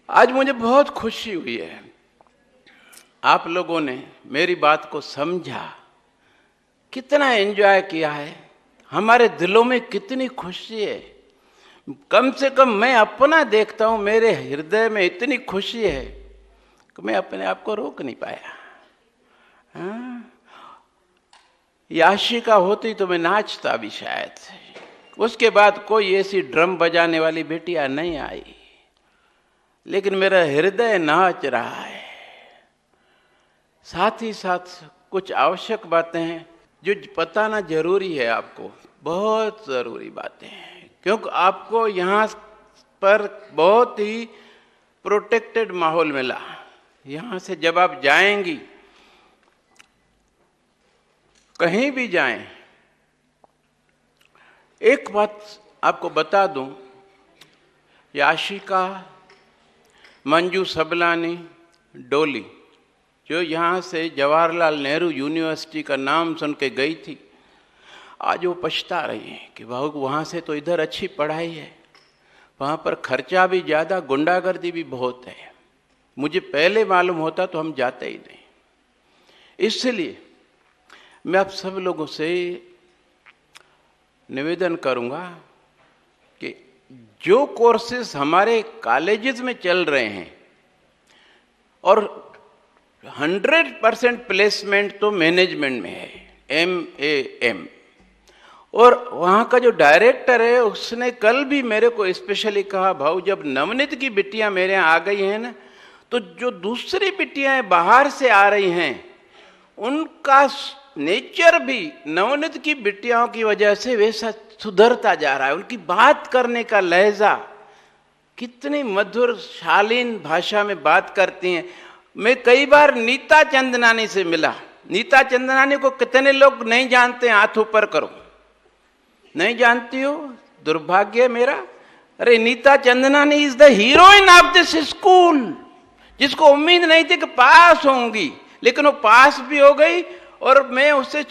आज मुझे बहुत खुशी हुई है, आप लोगों ने मेरी बात को समझा, कितना एंजॉय किया है, हमारे दिलों में कितनी खुशी है। कम से कम मैं अपना देखता हूं, मेरे हृदय में इतनी खुशी है कि मैं अपने आप को रोक नहीं पाया। हाँ? याशिका होती तो मैं नाचता भी शायद। उसके बाद कोई ऐसी ड्रम बजाने वाली बेटियां नहीं आई, लेकिन मेरा हृदय नाच रहा है। साथ ही साथ कुछ आवश्यक बातें हैं जो बताना जरूरी है आपको, बहुत जरूरी बातें हैं, क्योंकि आपको यहाँ पर बहुत ही प्रोटेक्टेड माहौल मिला। यहाँ से जब आप जाएंगी, कहीं भी जाएं, एक बात आपको बता दूं, याशिका, मंजू सबलानी, डोली, जो यहाँ से जवाहरलाल नेहरू यूनिवर्सिटी का नाम सुन के गई थी, आज वो पछता रही हैं कि भाऊ वहाँ से तो इधर अच्छी पढ़ाई है, वहाँ पर खर्चा भी ज़्यादा, गुंडागर्दी भी बहुत है। मुझे पहले मालूम होता तो हम जाते ही नहीं। इसलिए मैं आप सब लोगों से निवेदन करूँगा कि जो कोर्सेज हमारे कॉलेजेस में चल रहे हैं, और 100% प्लेसमेंट तो मैनेजमेंट में है, MAM, और वहाँ का जो डायरेक्टर है उसने कल भी मेरे को स्पेशली कहा, भाऊ जब नवनीत की बिटियाँ मेरे यहाँ आ गई हैं ना, तो जो दूसरी बिटियाँ बाहर से आ रही हैं उनका नेचर भी नवनीत की बिटियाओं की वजह से वैसा सुधरता जा रहा है। उनकी बात करने का लहजा, कितनी मधुर शालीन भाषा में बात करती हैं। मैं कई बार नीता चंदनानी से मिला। नीता चंदनानी को कितने लोग नहीं जानते हैं? हाथ ऊपर करो। नहीं जानती हो? दुर्भाग्य मेरा। अरे Neeta Chandnani is the heroine of this school, जिसको उम्मीद नहीं थी कि पास होंगी, लेकिन वो पास भी हो गई। और मैं उससे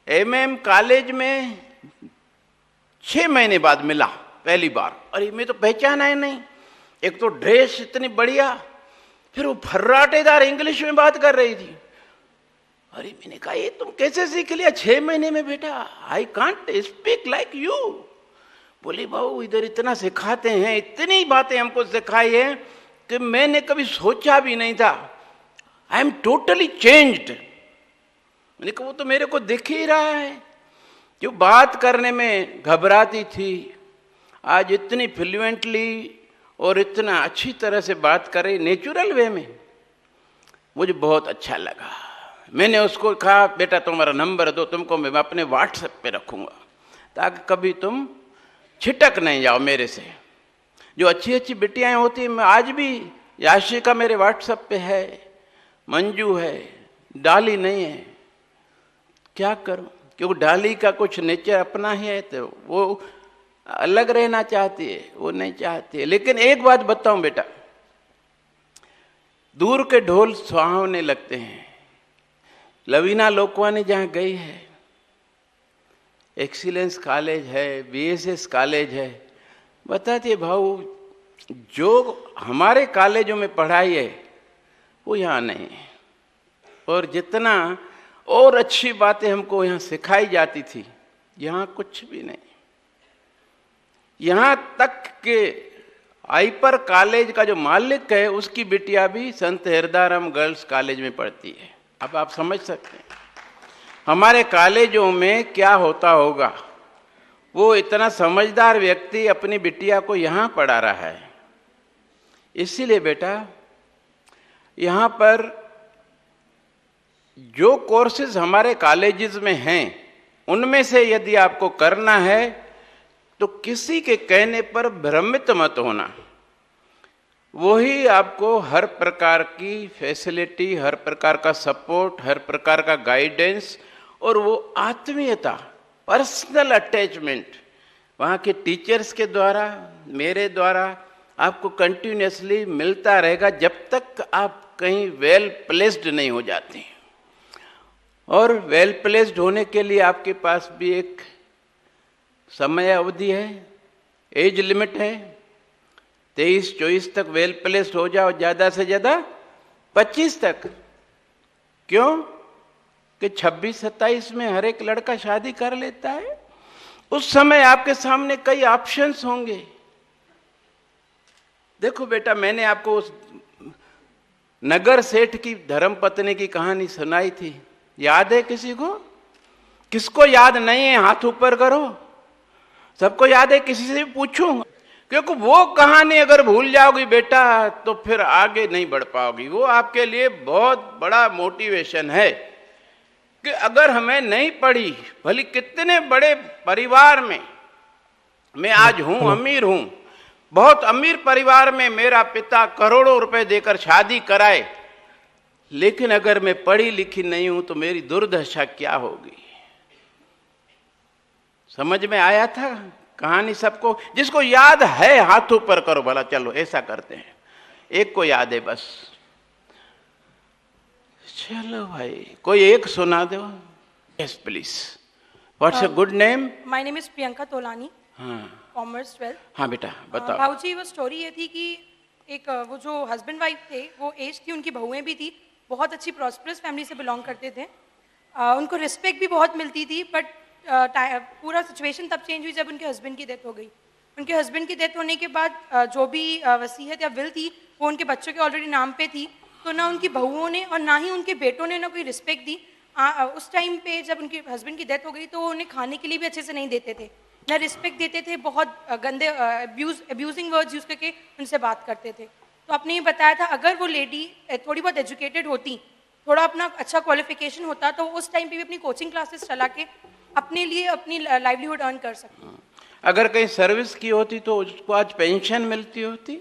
MM कॉलेज में 6 महीने बाद मिला पहली बार। अरे मैं तो पहचाना है नहीं, एक तो ड्रेस इतनी बढ़िया, फिर वो फर्राटेदार इंग्लिश में बात कर रही थी। अरे मैंने कहा ये तुम कैसे सीख लिया 6 महीने में बेटा? I can't speak like you. बोली भाऊ इधर इतना सिखाते हैं, इतनी बातें हमको सिखाई है कि मैंने कभी सोचा भी नहीं था। I am totally changed. मैंने कहा वो तो मेरे को दिख ही रहा है, जो बात करने में घबराती थी आज इतनी फ्लुएंटली और इतना अच्छी तरह से बात करे, नेचुरल वे में। मुझे बहुत अच्छा लगा। मैंने उसको कहा बेटा तुम्हारा नंबर दो, तुमको मैं अपने व्हाट्सएप पे रखूँगा ताकि कभी तुम छिटक नहीं जाओ मेरे से। जो अच्छी अच्छी बिटियाँ होती हैं, मैं आज भी, याशिका मेरे व्हाट्सएप पे है, मंजू है, डाली नहीं है। क्या करूं? क्योंकि डाली का कुछ नेचर अपना ही है, तो वो अलग रहना चाहती है, वो नहीं चाहती है। लेकिन एक बात बताऊं बेटा, दूर के ढोल सुहावने लगते हैं। लवीना लोकवानी जहाँ गई है, एक्सीलेंस कॉलेज है, BSS कॉलेज है, बताती है भाऊ जो हमारे कॉलेजों में पढ़ाई है वो यहाँ नहीं है, और जितना और अच्छी बातें हमको यहाँ सिखाई जाती थी, यहाँ कुछ भी नहीं। यहाँ तक के आइपर कॉलेज का जो मालिक है उसकी बिटिया भी संत हरदाराम गर्ल्स कॉलेज में पढ़ती है। अब आप समझ सकते हैं हमारे कॉलेजों में क्या होता होगा। वो इतना समझदार व्यक्ति अपनी बिटिया को यहाँ पढ़ा रहा है। इसीलिए बेटा यहाँ पर जो कोर्सेज हमारे कॉलेजेस में हैं, उनमें से यदि आपको करना है तो किसी के कहने पर भ्रमित मत होना। वही आपको हर प्रकार की फैसिलिटी, हर प्रकार का सपोर्ट, हर प्रकार का गाइडेंस, और वो आत्मीयता, पर्सनल अटैचमेंट वहाँ के टीचर्स के द्वारा, मेरे द्वारा आपको कंटिन्यूसली मिलता रहेगा जब तक आप कहीं वेल प्लेस्ड नहीं हो जाते। और वेल प्लेस्ड होने के लिए आपके पास भी एक समय अवधि है, एज लिमिट है। 23-24 तक वेल प्लेस्ड हो जाओ, ज्यादा से ज्यादा 25 तक। क्यों कि 26-27 में हर एक लड़का शादी कर लेता है। उस समय आपके सामने कई ऑप्शंस होंगे। देखो बेटा, मैंने आपको उस नगर सेठ की धर्मपत्नी की कहानी सुनाई थी, याद है किसी को? किसको याद नहीं है हाथ ऊपर करो। सबको याद है? किसी से भी पूछूं? क्योंकि वो कहानी अगर भूल जाओगी बेटा तो फिर आगे नहीं बढ़ पाओगी। वो आपके लिए बहुत बड़ा मोटिवेशन है कि अगर हमें नहीं पढ़ी, भली कितने बड़े परिवार में मैं आज हूं, अमीर हूं, बहुत अमीर परिवार में मेरा पिता करोड़ों रुपए देकर शादी कराए, लेकिन अगर मैं पढ़ी लिखी नहीं हूं तो मेरी दुर्दशा क्या होगी। समझ में आया था कहानी सबको? जिसको याद है हाथ ऊपर करो भला। चलो ऐसा करते हैं, एक को याद है बस। चलो भाई, कोई एक सुना दो। Yes please. What's a good name? My name is Priyanka Tolani. हाँ, कॉमर्स 12। हाँ बेटा बताओ। भाऊजी, वो स्टोरी ये थी कि एक वो जो हस्बैंड वाइफ थे, वो एज थी, उनकी बहुएं भी थी, बहुत अच्छी प्रॉस्परस फैमिली से बिलोंग करते थे। उनको रिस्पेक्ट भी बहुत मिलती थी, बट पूरा सिचुएशन तब चेंज हुई जब उनके हस्बैंड की डेथ हो गई। उनके हस्बैंड की डेथ होने के बाद जो भी वसीयत या विल थी वो उनके बच्चों के ऑलरेडी नाम पे थी, तो ना उनकी बहुओं ने और ना ही उनके बेटों ने ना कोई रिस्पेक्ट दी। उस टाइम पे जब उनके हस्बैंड की डेथ हो गई तो उन्हें खाने के लिए भी अच्छे से नहीं देते थे, ना रिस्पेक्ट देते थे, बहुत गंदे अब्यूजिंग वर्ड्स यूज़ करके उनसे बात करते थे। तो आपने ये बताया था अगर वो लेडी थोड़ी बहुत एजुकेटेड होती, थोड़ा अपना अच्छा क्वालिफिकेशन होता, तो उस टाइम पे भी अपनी कोचिंग क्लासेस चला के अपने लिए अपनी लाइवलीहुड अर्न कर सकती। अगर कहीं सर्विस की होती तो उसको आज पेंशन मिलती होती,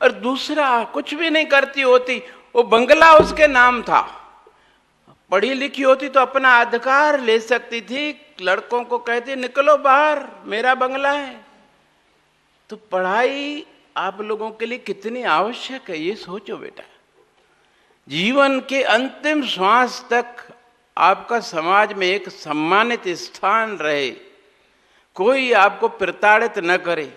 और दूसरा कुछ भी नहीं करती होती, वो बंगला उसके नाम था। पढ़ी लिखी होती तो अपना अधिकार ले सकती थी, लड़कों को कहती निकलो बाहर, मेरा बंगला है। तो पढ़ाई आप लोगों के लिए कितनी आवश्यक है ये सोचो बेटा। जीवन के अंतिम श्वास तक आपका समाज में एक सम्मानित स्थान रहे, कोई आपको प्रताड़ित न करे।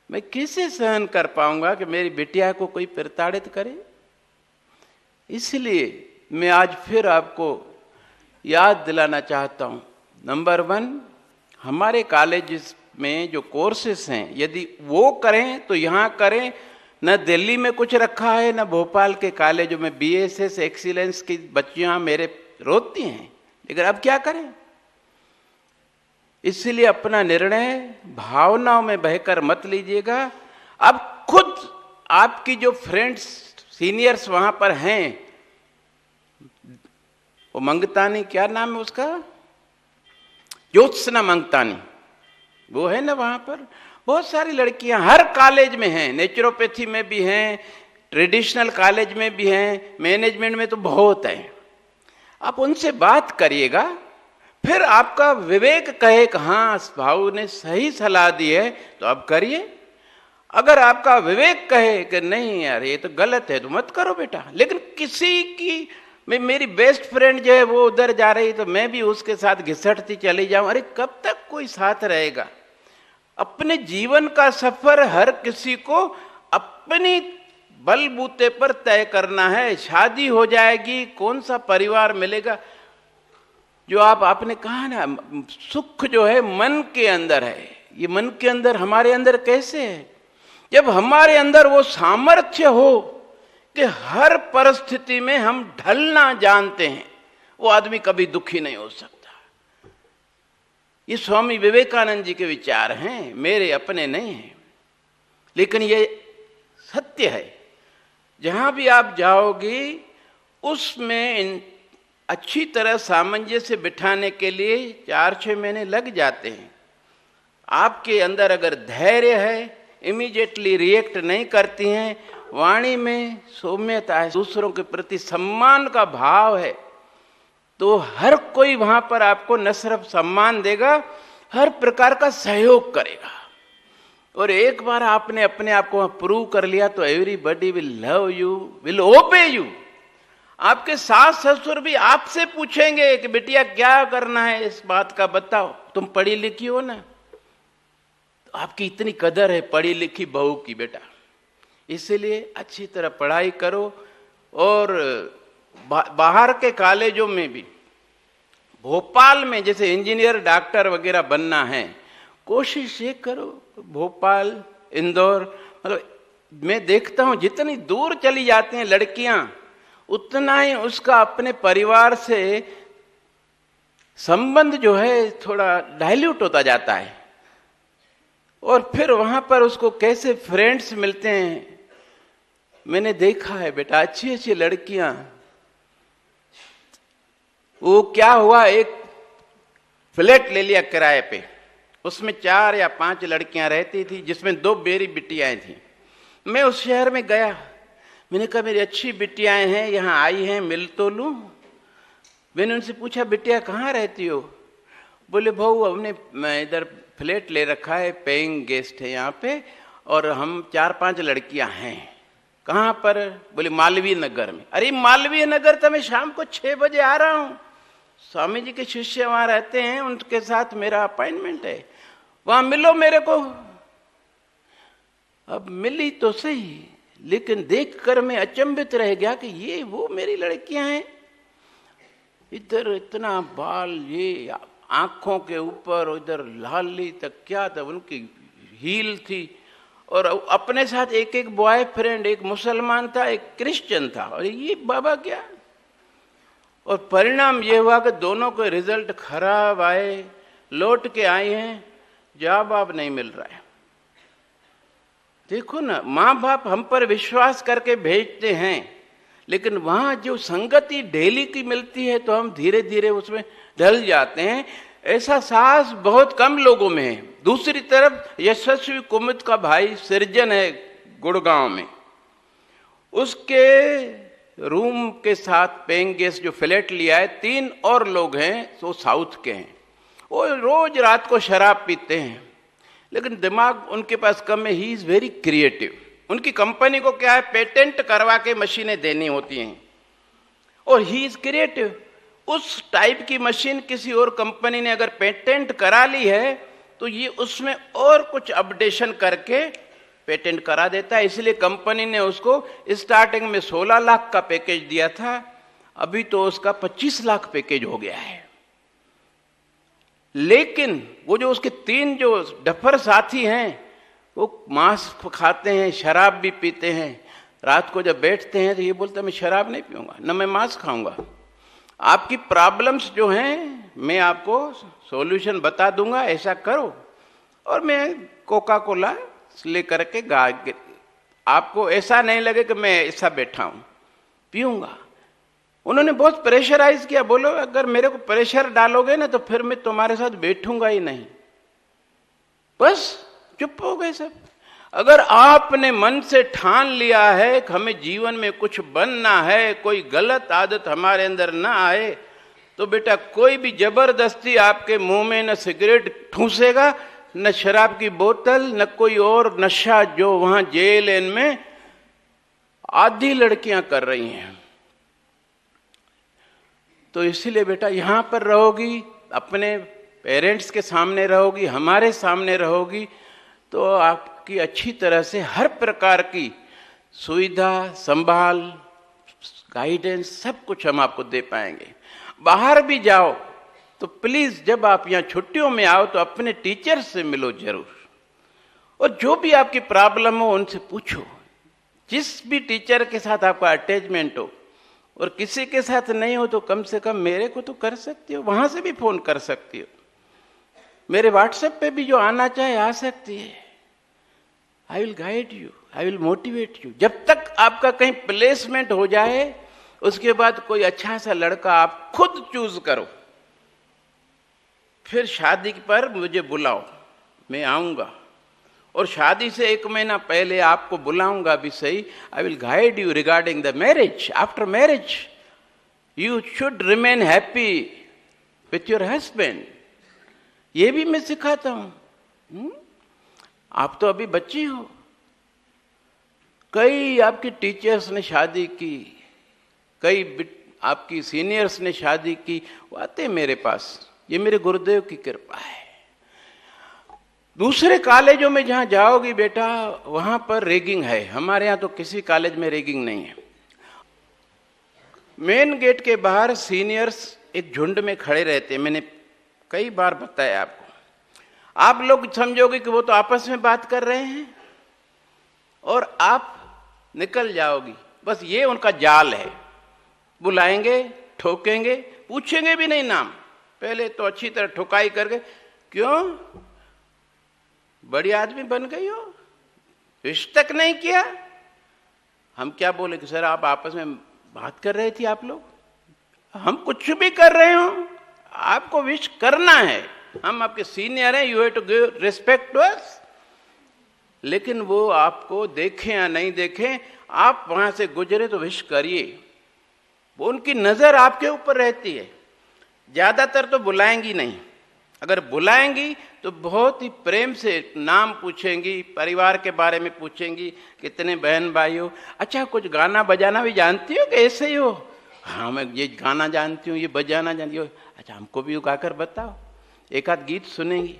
मैं कैसे सहन कर पाऊंगा कि मेरी बिटिया को कोई प्रताड़ित करे? इसलिए मैं आज फिर आपको याद दिलाना चाहता हूं। नंबर 1, हमारे कॉलेज में जो कोर्सेस हैं यदि वो करें तो यहाँ करें। न दिल्ली में कुछ रखा है, न भोपाल के कॉलेजों में। BSS एक्सीलेंस की बच्चियां मेरे रोती हैं, लेकिन अब क्या करें? इसलिए अपना निर्णय भावनाओं में बहकर मत लीजिएगा। अब खुद आपकी जो फ्रेंड्स सीनियर्स वहां पर हैं, वो मंगतानी, क्या नाम है उसका, ज्योत्सना मंगतानी, वो है ना वहां पर। बहुत सारी लड़कियां हर कॉलेज में हैं, नेचुरोपैथी में भी हैं, ट्रेडिशनल कॉलेज में भी हैं, मैनेजमेंट में तो बहुत है। आप उनसे बात करिएगा, फिर आपका विवेक कहे कि हाँ भाऊ ने सही सलाह दी है तो अब करिए। अगर आपका विवेक कहे कि नहीं यार ये तो गलत है तो मत करो बेटा। लेकिन किसी की, मेरी बेस्ट फ्रेंड जो है वो उधर जा रही तो मैं भी उसके साथ घिसटती चली जाऊं, अरे कब तक कोई साथ रहेगा? अपने जीवन का सफर हर किसी को अपनी बलबूते पर तय करना है। शादी हो जाएगी, कौन सा परिवार मिलेगा? जो आपने कहा ना, सुख जो है मन के अंदर है। ये मन के अंदर, हमारे अंदर कैसे है? जब हमारे अंदर वो सामर्थ्य हो कि हर परिस्थिति में हम ढलना जानते हैं, वो आदमी कभी दुखी नहीं हो सकता। ये स्वामी विवेकानंद जी के विचार हैं, मेरे अपने नहीं हैं, लेकिन ये सत्य है। जहां भी आप जाओगे उसमें अच्छी तरह सामंजस्य बिठाने के लिए 4-6 महीने लग जाते हैं। आपके अंदर अगर धैर्य है, इमीडिएटली रिएक्ट नहीं करती हैं, वाणी में सौम्यता है, दूसरों के प्रति सम्मान का भाव है, तो हर कोई वहां पर आपको न सिर्फ सम्मान देगा, हर प्रकार का सहयोग करेगा। और एक बार आपने अपने आप को प्रूव कर लिया तो everybody will love you, will obey you. आपके सास ससुर भी आपसे पूछेंगे कि बिटिया क्या करना है, इस बात का बताओ, तुम पढ़ी लिखी हो ना। आपकी इतनी कदर है पढ़ी लिखी बहू की बेटा, इसीलिए अच्छी तरह पढ़ाई करो। और बाहर के कॉलेजों में भी, भोपाल में जैसे इंजीनियर डॉक्टर वगैरह बनना है, कोशिश ये करो। भोपाल, इंदौर, मतलब मैं देखता हूं जितनी दूर चली जाती हैं लड़कियां, उतना ही उसका अपने परिवार से संबंध जो है थोड़ा डाइल्यूट होता जाता है। और फिर वहां पर उसको कैसे फ्रेंड्स मिलते हैं, मैंने देखा है बेटा। अच्छी अच्छी लड़कियां, वो क्या हुआ, एक फ्लैट ले लिया किराए पे, उसमें 4 या 5 लड़कियां रहती थी, जिसमें 2 मेरी बिटियाएं थी। मैं उस शहर में गया, मैंने कहा मेरी अच्छी बिटियाएं हैं, यहाँ आई हैं, मिल तो लूं। मैंने उनसे पूछा बिटिया कहाँ रहती हो? बोले भाऊ हमने इधर फ्लैट ले रखा है, पेइंग गेस्ट है यहाँ पे, और हम 4-5 लड़कियां हैं। कहाँ पर? बोले मालवीय नगर में। अरे मालवीय नगर तो मैं शाम को 6 बजे आ रहा हूँ, स्वामी जी के शिष्य वहां रहते हैं, उनके साथ मेरा अपॉइंटमेंट है, वहां मिलो मेरे को। अब मिली तो सही, लेकिन देखकर मैं अचंभित रह गया कि ये वो मेरी लड़कियां हैं। इधर इतना बाल, ये आंखों के ऊपर, इधर लाली तक क्या था, उनकी हील थी, और अपने साथ एक एक बॉयफ्रेंड, एक मुसलमान था, एक क्रिश्चियन था। और ये बाबा क्या! और परिणाम ये हुआ कि दोनों के रिजल्ट खराब आए, लौट के आए हैं, जवाब नहीं मिल रहा है। देखो ना, माँ बाप हम पर विश्वास करके भेजते हैं, लेकिन वहां जो संगति डेली की मिलती है तो हम धीरे धीरे उसमें ढल जाते हैं। ऐसा साहस बहुत कम लोगों में है। दूसरी तरफ यशस्वी कुमुद का भाई सृजन है गुड़गांव में, उसके रूम के साथ पेइंग गेस्ट जो फ्लैट लिया है, 3 और लोग हैं, तो साउथ के हैं। वो रोज रात को शराब पीते हैं, लेकिन दिमाग उनके पास कम है। He is very creative. उनकी कंपनी को क्या है, पेटेंट करवा के मशीनें देनी होती हैं, और ही इज क्रिएटिव। उस टाइप की मशीन किसी और कंपनी ने अगर पेटेंट करा ली है तो ये उसमें और कुछ अपडेशन करके पेटेंट करा देता है। इसलिए कंपनी ने उसको स्टार्टिंग में 16 लाख का पैकेज दिया था, अभी तो उसका 25 लाख पैकेज हो गया है। लेकिन वो जो उसके 3 जो डफर साथी हैं, वो मांस खाते हैं, शराब भी पीते हैं। रात को जब बैठते हैं तो ये बोलता है मैं शराब नहीं पीऊंगा, न मैं मांस खाऊंगा। आपकी प्रॉब्लम्स जो हैं मैं आपको सॉल्यूशन बता दूंगा, ऐसा करो। और मैं कोका कोला ले करके आपको ऐसा नहीं लगे कि मैं ऐसा बैठा हूं, पीऊंगा। उन्होंने बहुत प्रेशराइज किया, बोलो अगर मेरे को प्रेशर डालोगे ना तो फिर मैं तुम्हारे साथ बैठूंगा ही नहीं। बस चुप हो गए सब। अगर आपने मन से ठान लिया है कि हमें जीवन में कुछ बनना है, कोई गलत आदत हमारे अंदर ना आए, तो बेटा कोई भी जबरदस्ती आपके मुंह में न सिगरेट ठूसेगा, न शराब की बोतल, न कोई और नशा जो वहां जेल में आधी लड़कियां कर रही हैं। तो इसीलिए बेटा यहां पर रहोगी, अपने पेरेंट्स के सामने रहोगी, हमारे सामने रहोगी, तो आपकी अच्छी तरह से हर प्रकार की सुविधा, संभाल, गाइडेंस, सब कुछ हम आपको दे पाएंगे। बाहर भी जाओ तो प्लीज जब आप यहाँ छुट्टियों में आओ तो अपने टीचर से मिलो जरूर, और जो भी आपकी प्रॉब्लम हो उनसे पूछो। जिस भी टीचर के साथ आपका अटैचमेंट हो, और किसी के साथ नहीं हो तो कम से कम मेरे को तो कर सकती हो, वहां से भी फोन कर सकती हो, मेरे व्हाट्सएप पे भी जो आना चाहे आ सकती है। I will guide you, I will motivate you. जब तक आपका कहीं प्लेसमेंट हो जाए, उसके बाद कोई अच्छा सा लड़का आप खुद चूज करो, फिर शादी पर मुझे बुलाओ, मैं आऊंगा। और शादी से 1 महीना पहले आपको बुलाऊंगा भी सही। I will guide you regarding the marriage. After marriage you should remain happy with your husband, ये भी मैं सिखाता हूं। आप तो अभी बच्ची हो, कई आपकी टीचर्स ने शादी की, कई आपकी सीनियर्स ने शादी की, वो आते मेरे पास, ये मेरे गुरुदेव की कृपा है। दूसरे कॉलेजों में जहां जाओगी बेटा, वहां पर रैगिंग है। हमारे यहां तो किसी कॉलेज में रैगिंग नहीं है। मेन गेट के बाहर सीनियर्स एक झुंड में खड़े रहते हैं। मैंने कई बार बताया आपको। आप लोग समझोगे कि वो तो आपस में बात कर रहे हैं और आप निकल जाओगी। बस ये उनका जाल है। बुलाएंगे, ठोकेंगे, पूछेंगे भी नहीं नाम, पहले तो अच्छी तरह ठुकाई करके, क्यों बड़ी आदमी बन गई हो, विश तक नहीं किया। हम क्या बोले कि सर आप आपस में बात कर रहे थे आप लोग, हम कुछ भी कर रहे हो, आपको विश करना है, हम आपके सीनियर हैं, you have to give respect to us. लेकिन वो आपको देखें या नहीं देखें, आप वहां से गुजरे तो विश करिए। वो उनकी नजर आपके ऊपर रहती है। ज्यादातर तो बुलाएंगी नहीं, अगर बुलाएंगी तो बहुत ही प्रेम से नाम पूछेंगी, परिवार के बारे में पूछेंगी, कितने बहन भाई हो, अच्छा कुछ गाना बजाना भी जानती हो कि ऐसे ही हो, हाँ मैं ये गाना जानती हूँ, ये बजाना जानती हो, अच्छा हमको भी गाकर बताओ, एक आध गीत सुनेंगी।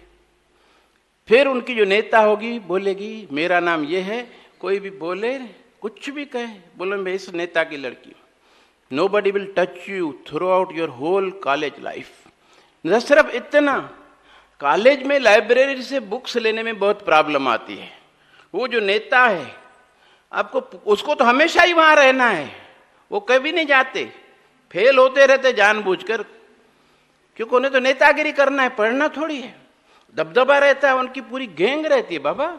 फिर उनकी जो नेता होगी बोलेगी मेरा नाम ये है, कोई भी बोले कुछ भी कहे, बोलो मैं इस नेता की लड़की हूँ। Nobody will touch you throughout your whole college life। न सिर्फ इतना, कॉलेज में लाइब्रेरी से बुक्स लेने में बहुत प्रॉब्लम आती है। वो जो नेता है आपको, उसको तो हमेशा ही वहां रहना है, वो कभी नहीं जाते, फेल होते रहते जानबूझकर, क्योंकि उन्हें तो नेतागिरी करना है, पढ़ना थोड़ी है। दबदबा रहता है, उनकी पूरी गैंग रहती है। बाबा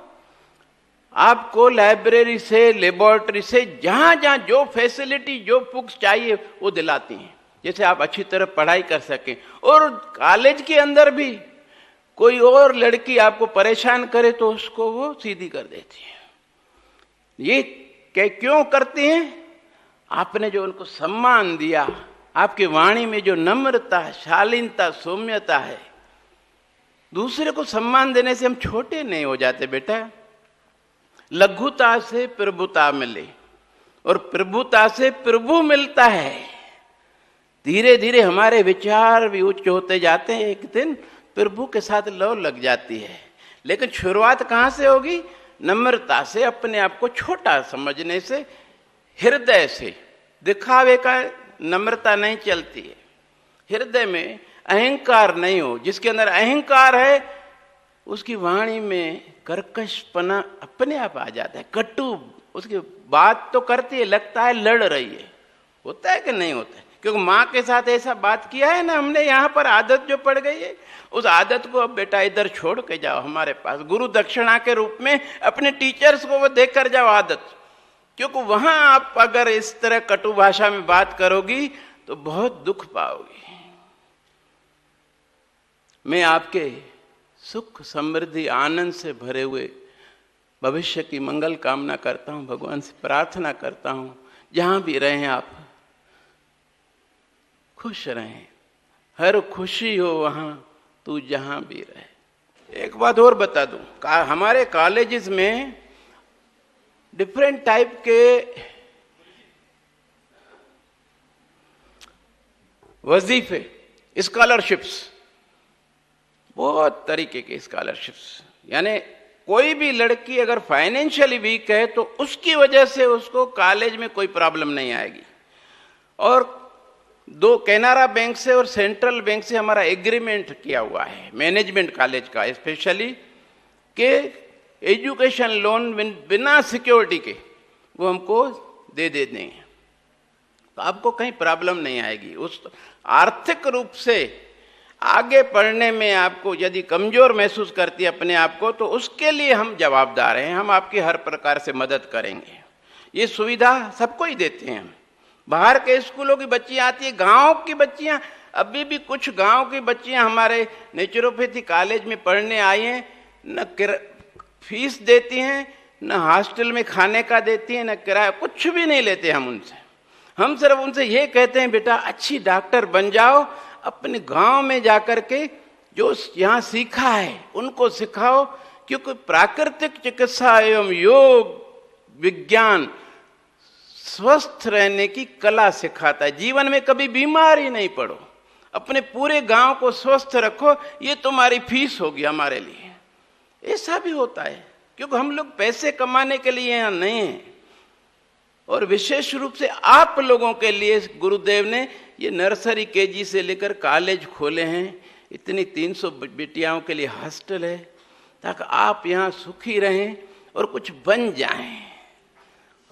आपको लाइब्रेरी से, लेबोरेटरी से, जहां जहां जो फैसिलिटी, जो बुक्स चाहिए वो दिलाती हैं, जैसे आप अच्छी तरह पढ़ाई कर सकें। और कॉलेज के अंदर भी कोई और लड़की आपको परेशान करे तो उसको वो सीधी कर देती है। ये क्यों करती हैं? आपने जो उनको सम्मान दिया, आपकी वाणी में जो नम्रता, शालीनता, सौम्यता है, दूसरे को सम्मान देने से हम छोटे नहीं हो जाते बेटा। लघुता से प्रभुता मिले और प्रभुता से प्रभु मिलता है। धीरे धीरे हमारे विचार भी उच्च होते जाते हैं, एक दिन प्रभु के साथ लौ लग जाती है। लेकिन शुरुआत कहाँ से होगी? नम्रता से, अपने आप को छोटा समझने से, हृदय से। दिखावे का नम्रता नहीं चलती है। हृदय में अहंकार नहीं हो। जिसके अंदर अहंकार है उसकी वाणी में कर्कशपना अपने आप आ जाता है, कटु। उसकी बात तो करती है, लगता है लड़ रही है। होता है कि नहीं होता है? क्योंकि माँ के साथ ऐसा बात किया है ना हमने, यहाँ पर आदत जो पड़ गई है, उस आदत को अब बेटा इधर छोड़ के जाओ हमारे पास, गुरु दक्षिणा के रूप में अपने टीचर्स को वो देकर जाओ आदत। क्योंकि वहां आप अगर इस तरह कटु भाषा में बात करोगी तो बहुत दुख पाओगी। मैं आपके सुख, समृद्धि, आनंद से भरे हुए भविष्य की मंगल कामना करता हूं, भगवान से प्रार्थना करता हूं, जहां भी रहें आप खुश रहें, हर खुशी हो वहां तू जहां भी रहे। एक बात और बता दूं, हमारे कॉलेजेस में डिफरेंट टाइप के वजीफे, स्कॉलरशिप्स, बहुत तरीके के स्कॉलरशिप्स। यानी कोई भी लड़की अगर फाइनेंशियली वीक है तो उसकी वजह से उसको कॉलेज में कोई प्रॉब्लम नहीं आएगी। और दो कैनारा बैंक से और सेंट्रल बैंक से हमारा एग्रीमेंट किया हुआ है मैनेजमेंट कॉलेज का स्पेशली, कि एजुकेशन लोन बिना सिक्योरिटी के वो हमको दे देंगे, तो आपको कहीं प्रॉब्लम नहीं आएगी। उस आर्थिक रूप से आगे पढ़ने में आपको यदि कमजोर महसूस करती है अपने आप को, तो उसके लिए हम जवाबदार हैं, हम आपकी हर प्रकार से मदद करेंगे। ये सुविधा सबको ही देते हैं हम। बाहर के स्कूलों की बच्चियां आती है, गांव की बच्चियां, अभी भी कुछ गांव की बच्चियां हमारे नेचुरोपैथी कॉलेज में पढ़ने आई हैं, न फीस देती हैं, न हॉस्टल में खाने का देती हैं, न किराया, कुछ भी नहीं लेते हम उनसे। हम सिर्फ उनसे ये कहते हैं बेटा अच्छी डॉक्टर बन जाओ, अपने गांव में जाकर के जो यहाँ सीखा है उनको सिखाओ, क्योंकि प्राकृतिक चिकित्सा एवं योग विज्ञान स्वस्थ रहने की कला सिखाता है। जीवन में कभी बीमार ही नहीं पड़ो, अपने पूरे गांव को स्वस्थ रखो, ये तुम्हारी फीस होगी हमारे लिए। ऐसा भी होता है, क्योंकि हम लोग पैसे कमाने के लिए यहाँ नहीं हैं। और विशेष रूप से आप लोगों के लिए गुरुदेव ने ये नर्सरी केजी से लेकर कॉलेज खोले हैं, इतनी 300 बेटियाओं के लिए हॉस्टल है, ताकि आप यहाँ सुखी रहें और कुछ बन जाएं।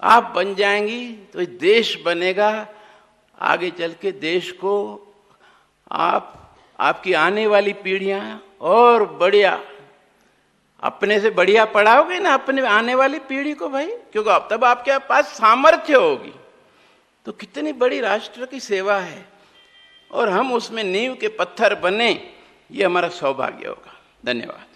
आप बन जाएंगी तो ये देश बनेगा, आगे चल के देश को आपकी आने वाली पीढ़ियां और बढ़िया, अपने से बढ़िया पढ़ाओगे ना अपने आने वाली पीढ़ी को भाई, क्योंकि अब तब आपके पास सामर्थ्य होगी। तो कितनी बड़ी राष्ट्र की सेवा है, और हम उसमें नींव के पत्थर बने, ये हमारा सौभाग्य होगा। धन्यवाद।